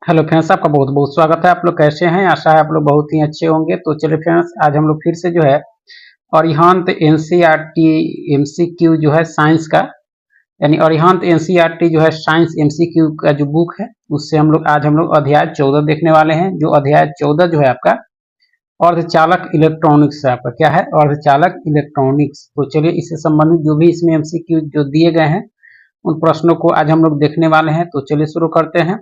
Hello friends, आपका बहुत बहुत स्वागत है। आप लोग कैसे हैं? आशा है आप लोग बहुत ही अच्छे होंगे। तो चलिए फ्रेंड्स, आज हम लोग फिर से जो है अरिहंत एनसीईआरटी एमसीक्यू जो है साइंस का, यानी अरिहंत एनसीईआरटी जो है साइंस एमसीक्यू का जो बुक है, उससे आज हम लोग अध्याय 14 देखने वाले हैं। जो अध्याय 14 जो है आपका अर्धचालक इलेक्ट्रॉनिक्स है। आपका क्या है? अर्धचालक इलेक्ट्रॉनिक्स। तो चलिए इससे संबंधित जो भी इसमें एमसीक्यू जो दिए गए हैं उन प्रश्नों को आज हम लोग देखने वाले हैं। तो चलिए शुरू करते हैं।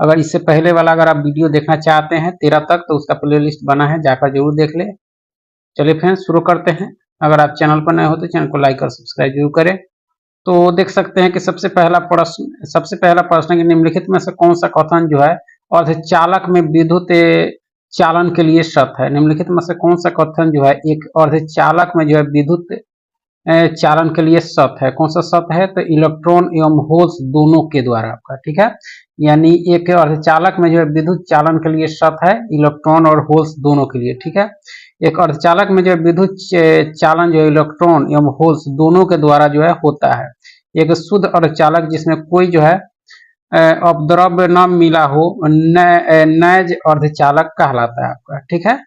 अगर इससे पहले वाला अगर आप वीडियो देखना चाहते हैं 13 तक, तो उसका प्लेलिस्ट बना है, जाकर जरूर देख ले। चलिए फ्रेंड्स शुरू करते हैं। अगर आप चैनल पर नए हो तो चैनल को लाइक और सब्सक्राइब जरूर करें। तो देख सकते हैं कि सबसे पहला प्रश्न कि निम्नलिखित में से कौन सा कथन जो है अर्धचालक में विद्युत चालन के लिए सत्य है। निम्नलिखित में से कौन सा कथन जो है एक अर्धचालक में जो है विद्युत चालन के लिए सत्य है। कौन सा सत्य है? तो इलेक्ट्रॉन एवं होल्स दोनों के द्वारा आपका, ठीक है। यानी एक अर्धचालक में जो है विद्युत चालन के लिए सत्य है, इलेक्ट्रॉन और होल्स दोनों के लिए, ठीक है। एक अर्धचालक में जो है विद्युत चालन जो है इलेक्ट्रॉन एवं होल्स दोनों के द्वारा जो है होता है। एक शुद्ध अर्धचालक जिसमें कोई जो है अपद्रव्य न मिला हो नैज अर्धचालक कहलाता है आपका, ठीक है।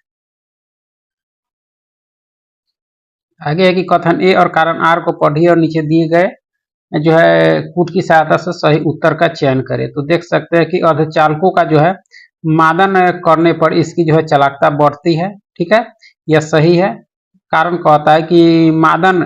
आगे है कि कथन ए और कारण आर को पढ़िए और नीचे दिए गए जो है कूट की सहायता से सही उत्तर का चयन करें। तो देख सकते हैं कि अर्धचालकों का जो है मादन करने पर इसकी जो है चालकता बढ़ती है, ठीक है। यह सही है। कारण कहता है कि मादन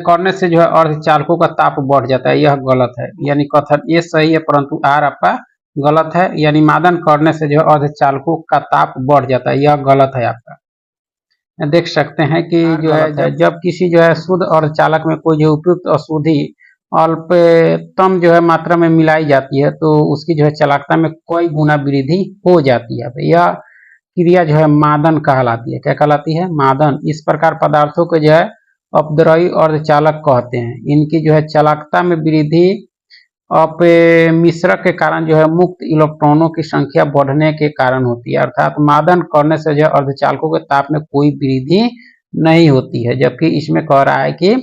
करने से जो है अर्धचालकों का ताप बढ़ जाता है, यह गलत है। यानी कथन ए सही है परंतु आर आपका गलत है। यानी मादन करने से जो है अर्धचालकों का ताप बढ़ जाता है, यह गलत है आपका। देख सकते हैं कि जो है जब किसी जो है शुद्ध अर्धचालक में कोई जो उपयुक्त अशुद्धि अल्पतम जो है मात्रा में मिलाई जाती है तो उसकी जो है चालकता में कई गुना वृद्धि हो जाती है। यह क्रिया जो है मादन कहलाती है। क्या कहलाती है? मादन। इस प्रकार पदार्थों को जो है अपद्रव्यी अर्धचालक कहते हैं। इनकी जो है चालकता में वृद्धि अपमिश्रक के कारण जो है मुक्त इलेक्ट्रॉनों की संख्या बढ़ने के कारण होती है। अर्थात मादन करने से जो है अर्धचालकों के ताप में कोई वृद्धि नहीं होती है, जबकि इसमें कह रहा है कि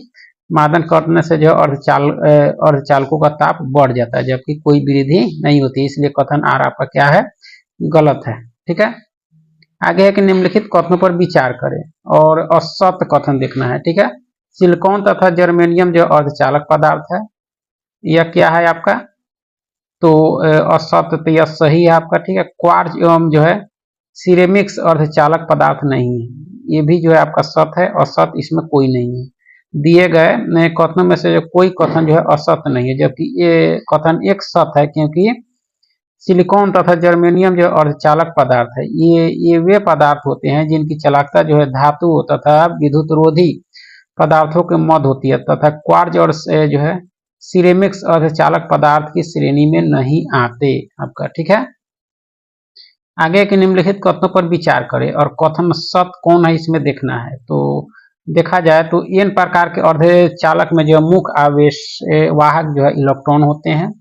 मादन करने से जो अर्धचालकों का ताप बढ़ जाता है, जबकि कोई वृद्धि नहीं होती। इसलिए कथन आर आपका क्या है? गलत है, ठीक है। आगे है कि निम्नलिखित कथनों पर विचार करें और असत्य कथन देखना है, ठीक है। सिलिकॉन तथा जर्मेनियम जो अर्धचालक पदार्थ है, यह क्या है आपका? तो असत्य, तो यह सही है आपका, ठीक है। क्वार्ज एवं जो है सिरेमिक्स अर्धचालक पदार्थ नहीं है, ये भी जो है आपका सत्य है। असत्य इसमें कोई नहीं है। दिए गए कथनों में से जो कोई कथन जो है असत्य नहीं है, जबकि ये कथन एक सत्य है, क्योंकि सिलिकॉन तथा जर्मेनियम जो अर्धचालक पदार्थ है, ये वे पदार्थ होते हैं जिनकी चालकता जो है धातु तथा विद्युतरोधी पदार्थों के मध्य होती है, तथा क्वार्ज और जो है सिरेमिक्स अर्धचालक पदार्थ की श्रेणी में नहीं आते आपका, ठीक है। आगे के निम्नलिखित कथनों पर विचार करें और कथन सत्य कौन है इसमें देखना है। तो देखा जाए तो एन प्रकार के अर्धचालक में जो मुख्य आवेश वाहक जो है इलेक्ट्रॉन होते हैं,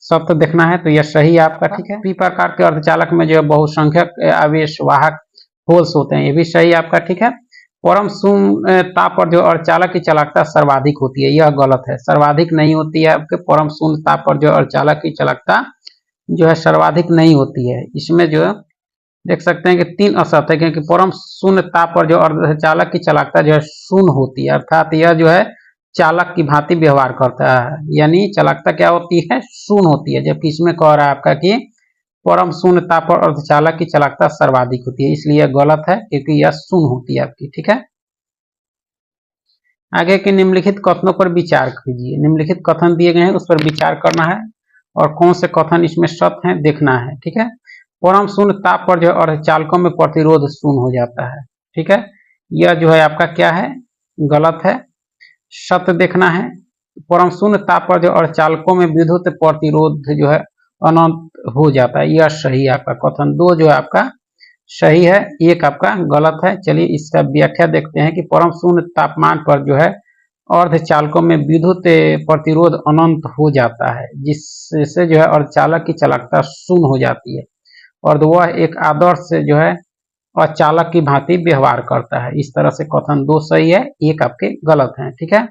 सत्य देखना है। तो यह सही है आपका, ठीक है। पी प्रकार के अर्धचालक में जो बहुसंख्यक आवेश वाहक होल्स होते हैं, ये भी सही है आपका, ठीक है। परम शून्य ताप पर जो अर्धचालक की चालकता सर्वाधिक होती है, यह गलत है। सर्वाधिक नहीं होती है आपके परम शून्य ताप पर जो अर्धचालक की चालकता जो है सर्वाधिक नहीं होती है। इसमें जो देख सकते हैं कि 3 असत्य है, क्योंकि परम शून्य ताप पर जो अर्धचालक की चालकता जो है शून्य होती है, अर्थात यह जो है चालक की भांति व्यवहार करता है, यानी चालकता क्या होती है? शून्य होती है। जबकि इसमें कह रहा है आपका कि परम शून्य ताप पर अर्धचालक की चालकता सर्वाधिक होती है, इसलिए गलत है, क्योंकि यह शून्य होती है आपकी, ठीक है। आगे के निम्नलिखित कथनों पर विचार कीजिए। निम्नलिखित कथन दिए गए हैं, उस पर विचार करना है और कौन से कथन इसमें सत्य हैं देखना है, ठीक है। परम शून्य ताप पर जो अर्धचालकों में प्रतिरोध शून्य हो जाता है, ठीक है। यह जो है आपका क्या है? गलत है। सत्य देखना है। परम शून्य ताप पर जो अर्धचालकों में विद्युत प्रतिरोध जो है अनंत हो जाता है, यह सही है आपका। कथन 2 जो है आपका सही है, 1 आपका गलत है। चलिए इसका व्याख्या देखते हैं कि परम शून्य तापमान पर जो है अर्धचालकों में विद्युत प्रतिरोध अनंत हो जाता है, जिससे जो है अर्धचालक की चालकता शून्य हो जाती है और वह एक आदर्श से जो है अचालक की भांति व्यवहार करता है। इस तरह से कथन 2 सही है, 1 आपके गलत है, ठीक है।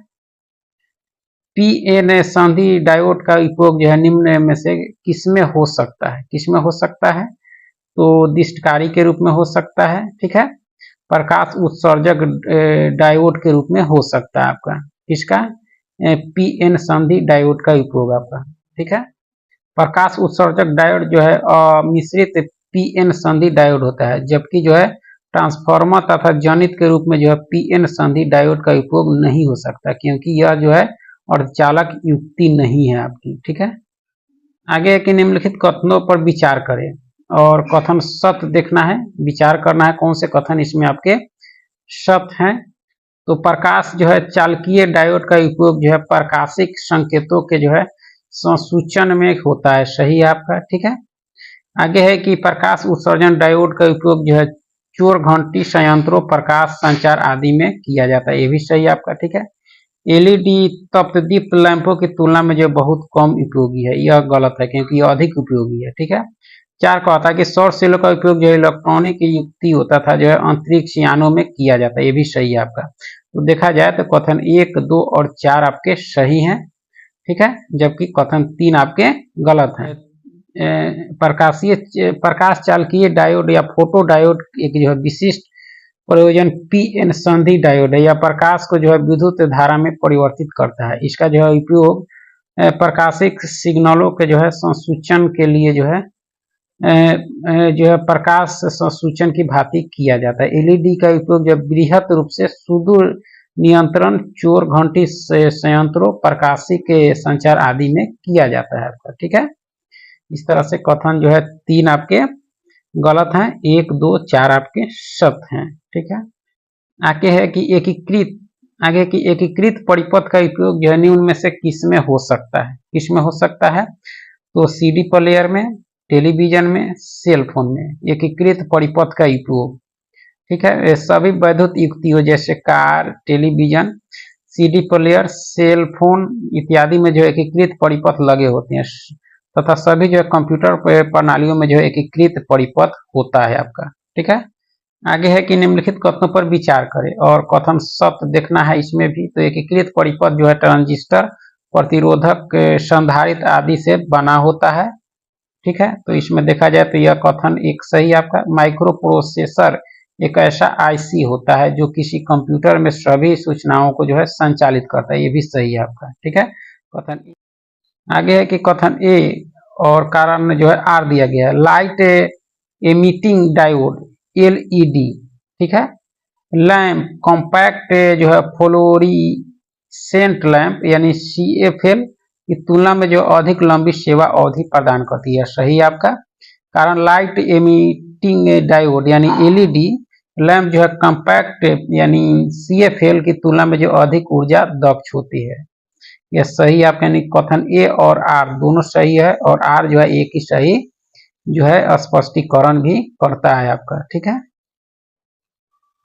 पी एन संधि डायोड का उपयोग जो है निम्न में से किसमें हो सकता है? किसमें हो सकता है? तो दिष्टकारी के रूप में हो सकता है, ठीक है। प्रकाश उत्सर्जक डायोड के रूप में हो सकता है आपका, किसका? पी एन संधि डायोड का उपयोग आपका, ठीक है। प्रकाश उत्सर्जक डायोड जो है मिश्रित पी एन संधि डायोड होता है, जबकि जो है ट्रांसफार्मर तथा जनित के रूप में जो है पी एन संधि डायोड का उपयोग नहीं हो सकता, क्योंकि यह जो है अर्धचालक युक्ति नहीं है आपकी, ठीक है। आगे के निम्नलिखित कथनों पर विचार करें और कथन सत्य देखना है, विचार करना है कौन से कथन इसमें आपके सत्य हैं। तो प्रकाश जो है चालकीय डायोड का उपयोग जो है प्रकाशिक संकेतों के जो है संसूचन में होता है, सही है आपका, ठीक है। आगे है कि प्रकाश उत्सर्जन डायोड का उपयोग जो है चोर घंटी संयंत्रों, प्रकाश संचार आदि में किया जाता है, ये भी सही है आपका, ठीक है। एलईडी तप्तदीप्त लैंपों की तुलना में जो बहुत कम उपयोगी है, यह गलत है क्योंकि यह अधिक उपयोगी है, ठीक है। 4 कहता है कि सौर सेलों का उपयोग जो है इलेक्ट्रॉनिक युक्ति होता था जो है अंतरिक्ष यानों में किया जाता है, ये भी सही है आपका। तो देखा जाए तो कथन 1, 2 और 4 आपके सही हैं, ठीक है, जबकि कथन 3 आपके गलत हैं। प्रकाश चालकीय डायोड या फोटो डायोड एक जो है विशिष्ट प्रयोजन पी एन संधि डायोड है, या प्रकाश को जो है विद्युत धारा में परिवर्तित करता है। इसका जो है उपयोग प्रकाशिक सिग्नलों के जो है संसूचन के लिए जो है प्रकाश संसूचन की भांति किया जाता है। एलईडी का उपयोग जब बृहत रूप से सुदूर नियंत्रण, चोर घंटी संयंत्रों, प्रकाशिक संचार आदि में किया जाता है आपका, ठीक है। इस तरह से कथन जो है 3 आपके गलत हैं, 1, 2, 4 आपके सत्य हैं, ठीक है। आगे है कि एकीकृत परिपथ का उपयोग जो है निम्न में से किसमें हो सकता है? किसमें हो सकता है? तो सीडी प्लेयर में, टेलीविजन में, सेल फोन में एकीकृत परिपथ का उपयोग, ठीक है। सभी वैद्युत युक्तियों जैसे car, television, CD player, cell phone इत्यादि में जो एकीकृत परिपथ लगे होते हैं, तथा सभी जो है कंप्यूटर प्रणालियों में जो है एकीकृत परिपथ होता है आपका, ठीक है। आगे है कि निम्नलिखित कथनों पर विचार करें और कथन सत्य देखना है इसमें भी। तो एकीकृत परिपथ जो है ट्रांजिस्टर, प्रतिरोधक, संधारित्र आदि से बना होता है, ठीक है। तो इसमें देखा जाए तो यह कथन एक सही आपका। माइक्रो प्रोसेसर एक ऐसा आईसी होता है जो किसी कंप्यूटर में सभी सूचनाओं को जो है संचालित करता है, ये भी सही है आपका, ठीक है। कथन आगे है कि कथन ए और कारण जो है आर दिया गया है। लाइट एमिटिंग डायोड एलईडी, ठीक है। लैंप कॉम्पैक्ट जो है फ्लोरिसेंट लैंप यानी सीएफएल की तुलना में जो अधिक लंबी सेवा अवधि प्रदान करती है, सही है आपका। कारण लाइट एमिटिंग डायोड यानी एलईडी लैंप जो है कॉम्पैक्ट यानी सीएफएल की तुलना में जो अधिक ऊर्जा दक्ष होती है, यह सही है आपका। यानी कथन ए और आर दोनों सही है, और आर जो है एक ही सही जो है स्पष्टीकरण भी करता है आपका, ठीक है।